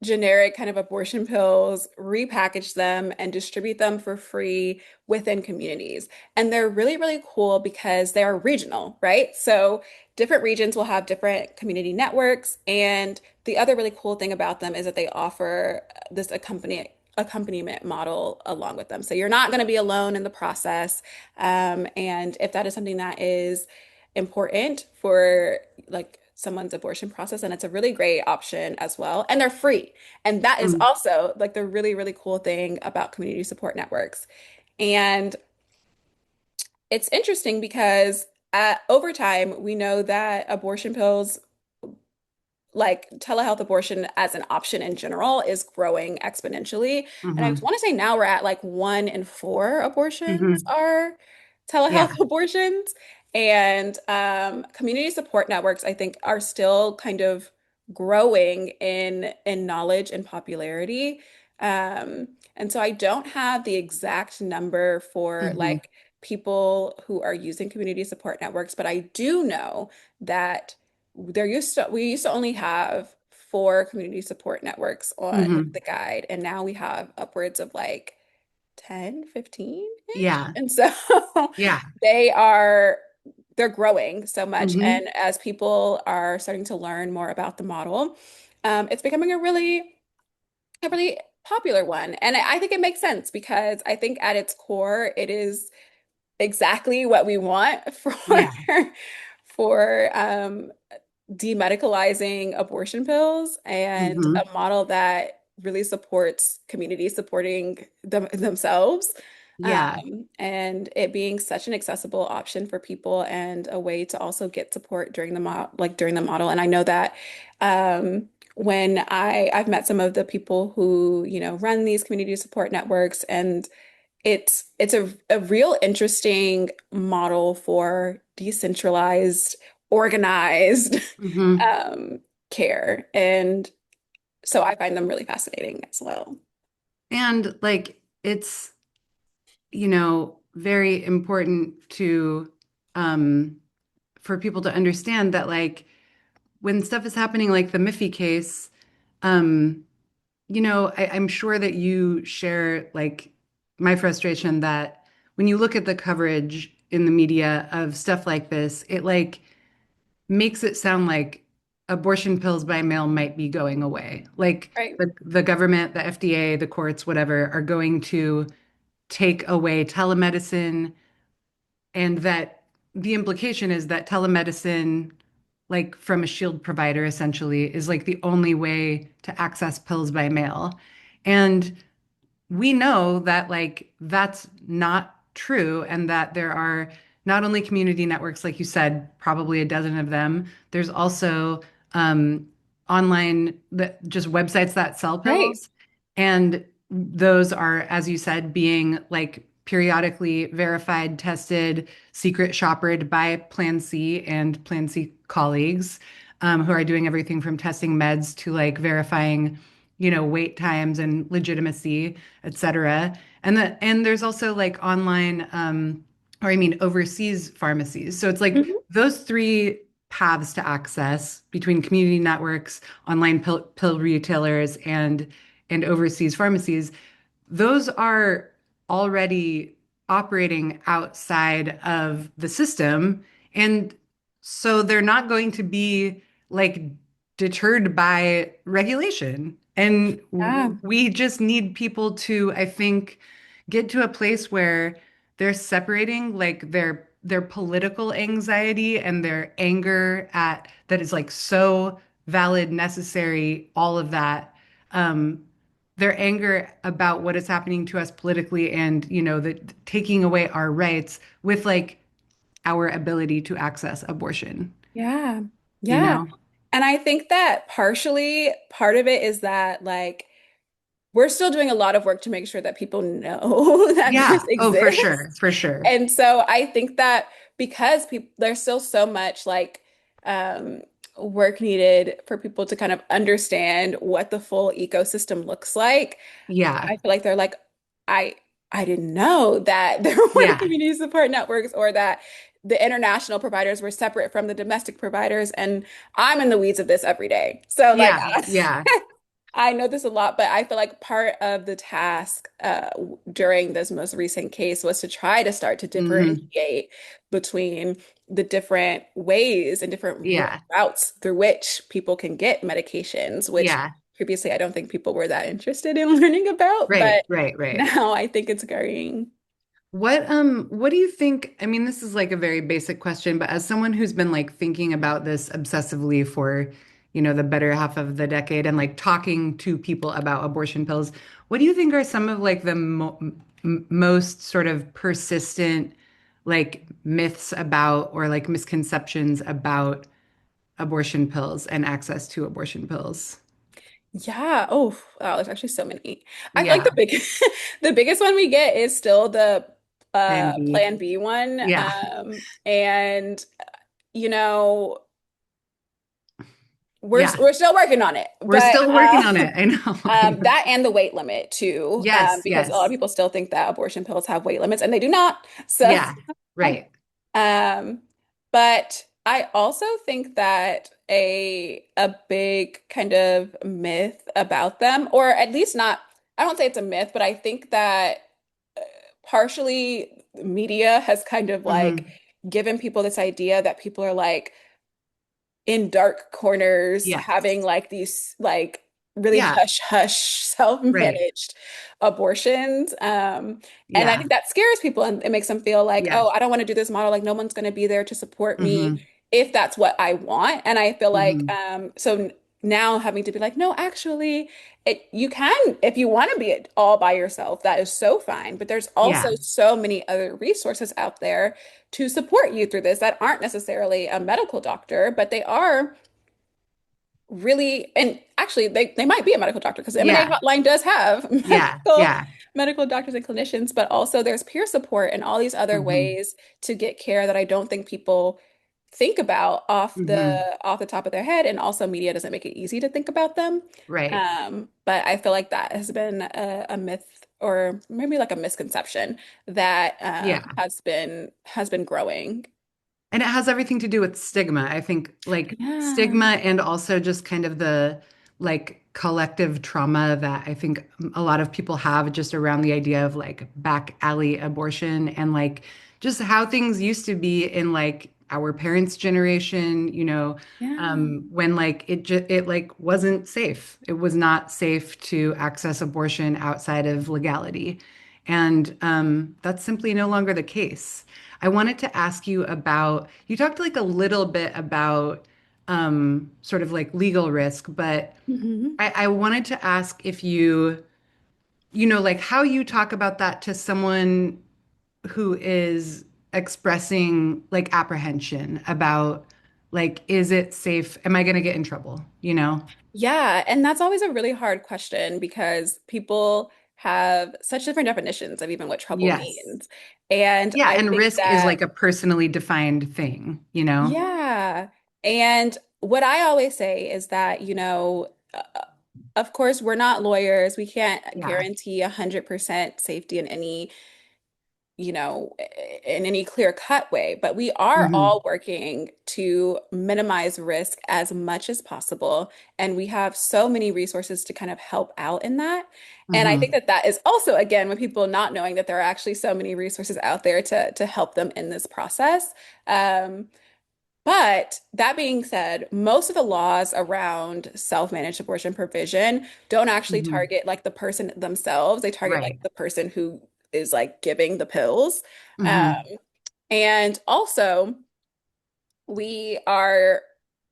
generic kind of abortion pills, repackage them, and distribute them for free within communities. And they're really, really cool because they are regional, right? So different regions will have different community networks. And the other really cool thing about them is that they offer this accompaniment model along with them. So you're not going to be alone in the process. And if that is something that is important for like someone's abortion process, and it's a really great option as well. And they're free. And that is Mm, also like the really, really cool thing about community support networks. And it's interesting because over time, we know that abortion pills, like telehealth abortion as an option in general, is growing exponentially. And I hmm want to say now we're at like 1 in 4 abortions hmm are Yeah. telehealth abortions. And community support networks, I think, are still kind of growing in knowledge and popularity. And so I don't have the exact number for hmm like people who are using community support networks, but I do know that we used to only have 4 community support networks on hmm the guide, and now we have upwards of like 10, 15-ish. Yeah. And so Yeah. they are they're growing so much. hmm And as people are starting to learn more about the model, it's becoming a really popular one. And I think it makes sense because I think at its core, it is exactly what we want for Yeah. for demedicalizing abortion pills and hmm a model that really supports communities supporting themselves, Yeah. and it being such an accessible option for people and a way to also get support during during the model. And I know that when I've met some of the people who, run these community support networks, and it's a real interesting model for decentralized, organized hmm um, care. And so I find them really fascinating as well. And like it's, very important to um for people to understand that like when stuff is happening like the Miffy case, um, I'm sure that you share like my frustration that when you look at the coverage in the media of stuff like this, it like makes it sound like abortion pills by mail might be going away. Like Right. the government, the FDA, the courts, whatever, are going to take away telemedicine, and that the implication is that telemedicine, like from a shield provider, essentially, is like the only way to access pills by mail. And we know that like that's not true, and that there are not only community networks, like you said, probably a dozen of them. There's also um, online that just websites that sell Right. pills, and those are, as you said, being like periodically verified, tested, secret shoppered by Plan C and Plan C colleagues, who are doing everything from testing meds to like verifying, wait times and legitimacy, et cetera. And there's also like online, or I mean overseas pharmacies. So it's like Mhm. those three paths to access between community networks, online pill retailers, and overseas pharmacies. Those are already operating outside of the system. And so they're not going to be like deterred by regulation. And Yeah. we just need people to, I think, get to a place where they're separating like their political anxiety and their anger at that is like so valid, necessary, all of that. Um, their anger about what is happening to us politically, and the taking away our rights with like our ability to access abortion, Yeah. you Yeah. know? And I think that partially part of it is that like we're still doing a lot of work to make sure that people know that this Yeah. Oh, for sure. exists. For sure. And so I think that because people, there's still so much like um, work needed for people to kind of understand what the full ecosystem looks like. Yeah. I feel like they're like, I I didn't know that there were Yeah. community support networks or that the international providers were separate from the domestic providers. And I'm in the weeds of this every day. So like Yeah. Yeah. I know this a lot, but I feel like part of the task during this most recent case was to try to start to hmm differentiate between the different ways and different Yeah. routes through which people can get medications, which Yeah. previously I don't think people were that interested in learning about, Right. but Right. Right. now I think it's growing. What do you think? I mean, this is like a very basic question, but as someone who's been like thinking about this obsessively for, the better half of the decade and like talking to people about abortion pills, what do you think are some of like the most sort of persistent like myths about or like misconceptions about abortion pills and access to abortion pills? Yeah. Oh, wow. There's actually so many. I feel like the Yeah, big, the biggest one we get is still the Plan B. Plan B one. Yeah. And you know, we're Yeah. we're still working on it, We're but still working on it. I know. I know. that and the weight limit too, Yes, because a lot of yes. people still think that abortion pills have weight limits, and they do not. So. Yeah, right. Um, but I also think that a big kind of myth about them, or at least not, I don't say it's a myth, but I think that uh, partially media has kind of like Hmm. given people this idea that people are like in dark corners Yeah, having like these like really yeah, hush hush right. self-managed abortions. And I Yeah, think that scares people and it makes them feel like, yeah. oh, I don't want to do this model, like no one's going to be there to support me Hmm. if that's what I want. And I feel like Hmm. now having to be like, no, actually you can, if you want to be it all by yourself, that is so fine, but there's Yeah, also so many other resources out there to support you through this that aren't necessarily a medical doctor, but they are really, and actually they might be a medical doctor because the M&A yeah, hotline does have yeah, yeah. medical doctors and clinicians, but also there's peer support and all these other Hmm. ways to get care that I don't think people think about Hmm. off the top of their head, and also media doesn't make it easy to think about them. Right. But I feel like that has been a myth or maybe like a misconception that Yeah. has been growing. And it has everything to do with stigma. I think like Yeah. stigma and also just kind of the like collective trauma that I think a lot of people have just around the idea of like back alley abortion and like just how things used to be in like our parents' generation, Yeah. when like it like wasn't safe. It was not safe to access abortion outside of legality. And that's simply no longer the case. I wanted to ask you about, you talked like a little bit about sort of like legal risk, but Mhm. I wanted to ask if like how you talk about that to someone who is expressing like apprehension about like, is it safe? Am I going to get in trouble? Yeah, and that's always a really hard question because people have such different definitions of even what trouble Yes. means. And Yeah. I And think risk is that, like a personally defined thing? yeah. And what I always say is that, of course, we're not lawyers. We can't Yeah. guarantee 100% safety in any clear-cut way, but we are Hmm. all working to minimize risk as much as possible. And we have so many resources to kind of help out in that. And I think Hmm. that that is also, again, with people not knowing that there are actually so many resources out there to help them in this process. Um, but that being said, most of the laws around self-managed abortion provision don't actually Hmm. target like the person themselves. They target like Right. the person who is like giving the pills. Um, Hmm. and also, we are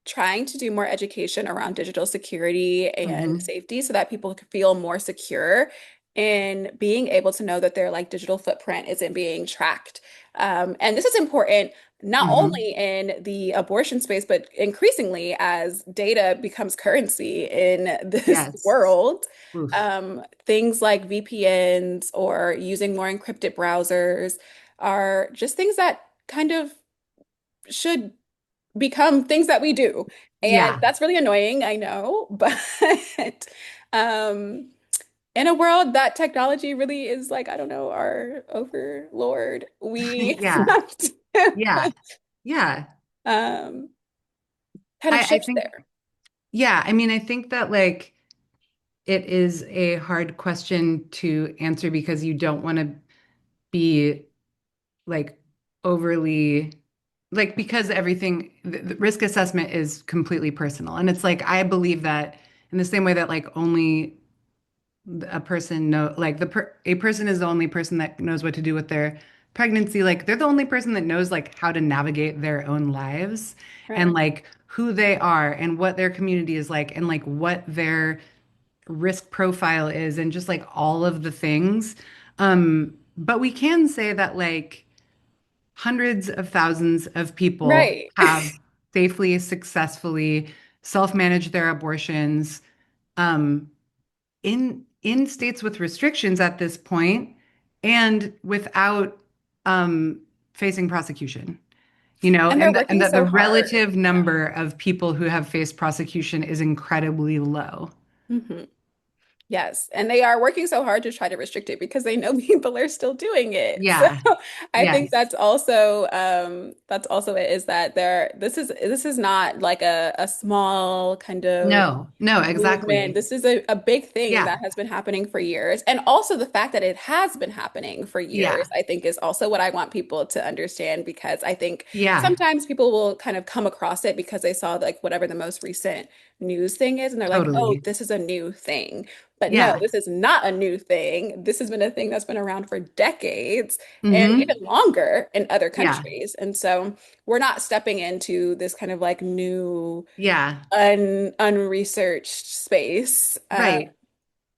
trying to do more education around digital security and Hmm. safety so that people can feel more secure in being able to know that their like digital footprint isn't being tracked. And this is important not Hmm. only in the abortion space, but increasingly as data becomes currency in this Yes. world. Oof. Things like VPNs or using more encrypted browsers are just things that kind of should become things that we do. And Yeah. that's really annoying, I know, but um, in a world that technology really is like, I don't know, our overlord, we Yeah. have to Yeah. Yeah. um, kind of I shift think, there. yeah. I mean, I think that like it is a hard question to answer because you don't want to be like overly like because everything the risk assessment is completely personal. And it's like I believe that in the same way that like only a person know like a person is the only person that knows what to do with their pregnancy. Like they're the only person that knows like how to navigate their own lives and Right. like who they are and what their community is like and like what their risk profile is and just like all of the things. But we can say that like hundreds of thousands of people Right. have safely, successfully self-managed their abortions um, in states with restrictions at this point and without um, facing prosecution. You know, And they're and working that the so hard. relative number of people who have faced prosecution is incredibly low. Hmm. Yes, and they are working so hard to try to restrict it because they know people are still doing it. So Yeah. I think Yes. that's also it is that this is not like a small kind of No, no, movement. exactly. This is a big thing Yeah. that has been happening for years. And also the fact that it has been happening for years, Yeah. I think is also what I want people to understand because I think Yeah. sometimes people will kind of come across it because they saw like whatever the most recent news thing is and they're like, "Oh, Totally. this is a new thing." But no, Yeah. this is not a new thing. This has been a thing that's been around for decades and even Hmm. longer in other Yeah. countries. And so we're not stepping into this kind of like new Yeah. unresearched space. Right.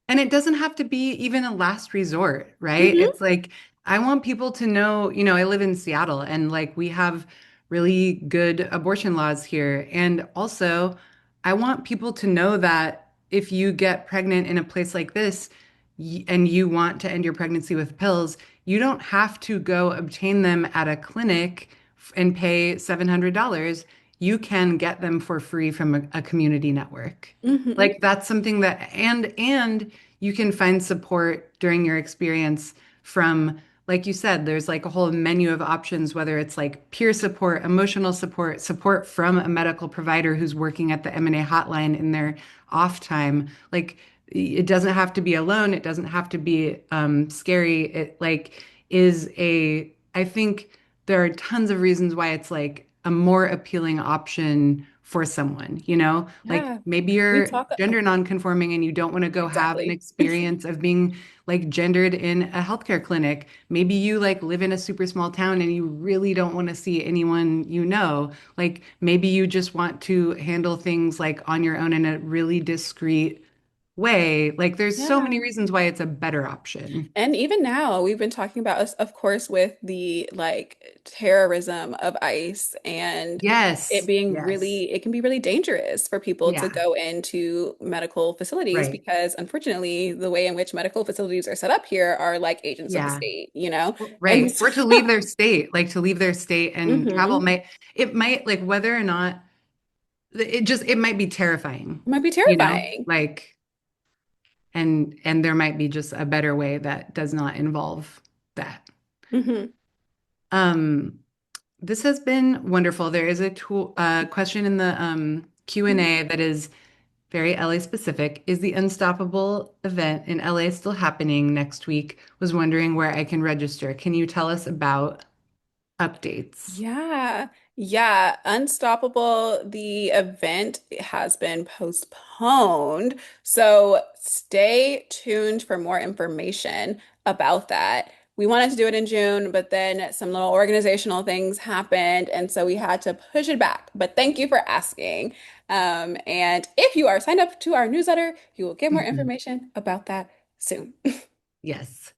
And it doesn't have to be even a last resort, right? Mhm, It's like I want people to know, you know, I live in Seattle and like we have really good abortion laws here. And also, I want people to know that if you get pregnant in a place like this and you want to end your pregnancy with pills, you don't have to go obtain them at a clinic and pay $700. You can get them for free from a community network. mhm. Like that's something that and you can find support during your experience from, like you said, there's like a whole menu of options, whether it's like peer support, emotional support, support from a medical provider who's working at the M&A hotline in their off time. Like it doesn't have to be alone. It doesn't have to be scary. It like is I think there are tons of reasons why it's like a more appealing option for someone, you know? Like Yeah. maybe We you're talk gender nonconforming and you don't want to go have an exactly. experience of being like gendered in a healthcare clinic. Maybe you like live in a super small town and you really don't want to see anyone you know. Like maybe you just want to handle things like on your own in a really discreet way. Like there's so many Yeah. reasons why it's a better option. And even now, we've been talking about us, of course, with the like terrorism of ICE and it Yes. being Yes. really, it can be really dangerous for people to Yeah. go into medical facilities Right. because unfortunately, the way in which medical facilities are set up here are like agents of the Yeah. state, you know? And Right. so, Or to leave their state, like to leave their state and travel mhm. might it might like whether or not it might be terrifying, It might be you know? terrifying. Like and there might be just a better way that does not involve that. Hmm. Um this has been wonderful. There is a question in the Q&A that is very LA specific. Is the Unstoppable event in LA still happening next week? Was wondering where I can register. Can you tell us about updates? Yeah. Yeah. Unstoppable, the event has been postponed. So stay tuned for more information about that. We wanted to do it in June, but then some little organizational things happened. And so we had to push it back. But thank you for asking. And if you are signed up to our newsletter, you will get more Mhm. information about that soon. Yes.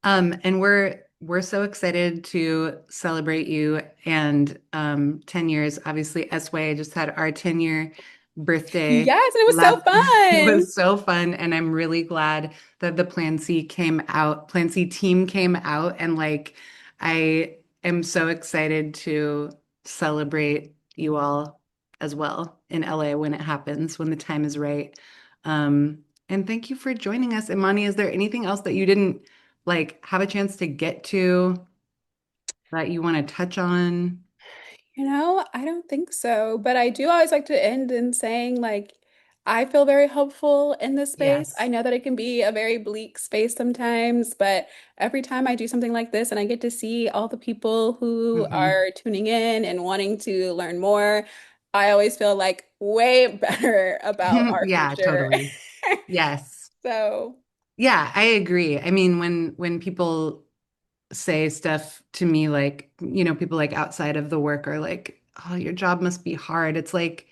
And we're so excited to celebrate you and 10 years. Obviously, SY just had our 10-year birthday. Yes, and it was so Last it fun. was so fun, and I'm really glad that the Plan C came out, Plan C team came out, and like I am so excited to celebrate you all as well in LA when it happens, when the time is right. And thank you for joining us, Imani. Is there anything else that you didn't like have a chance to get to that you want to touch on? I don't think so, but I do always like to end in saying like I feel very hopeful in this space. I Yes. know that it can be a very bleak space sometimes, but every time I do something like this and I get to see all the people who Hmm. are tuning in and wanting to learn more, I always feel like way better about our Yeah, future. totally. Yes. So Yeah, I agree. I mean, when people say stuff to me like, people like outside of the work are like, "Oh, your job must be hard." It's like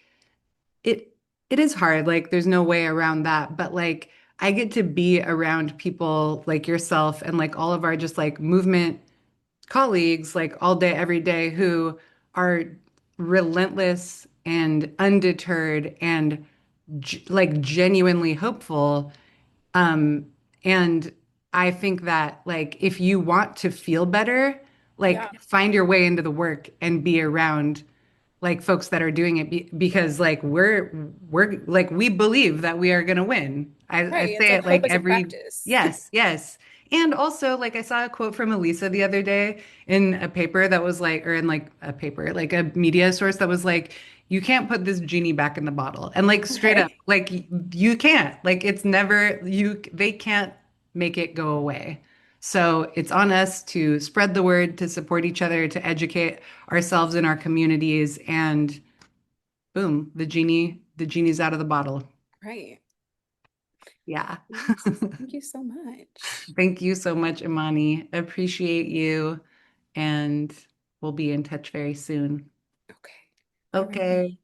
it it is hard. Like there's no way around that. But like I get to be around people like yourself and like all of our just like movement colleagues like all day, every day who are relentless and undeterred and like genuinely hopeful. Um, and I think that like if you want to feel better, Yeah. like find your way into the work and be around like folks that are doing it because like we're like we believe that we are going to win. I Right. It's say like it hope like is a every practice. yes, yes. And also like I saw a quote from Elisa the other day in a paper that was like or in like a paper like a media source that was like you can't put this genie back in the bottle. And like straight up Right. like you can't. Like it's never they can't make it go away. So it's on us to spread the word, to support each other, to educate ourselves and our communities, and boom, the genie's out of the bottle. Right. Yeah. Yes. Thank you so much. Thank you so much, Imani. Appreciate you, and we'll be in touch very soon. Okay. All Okay. right.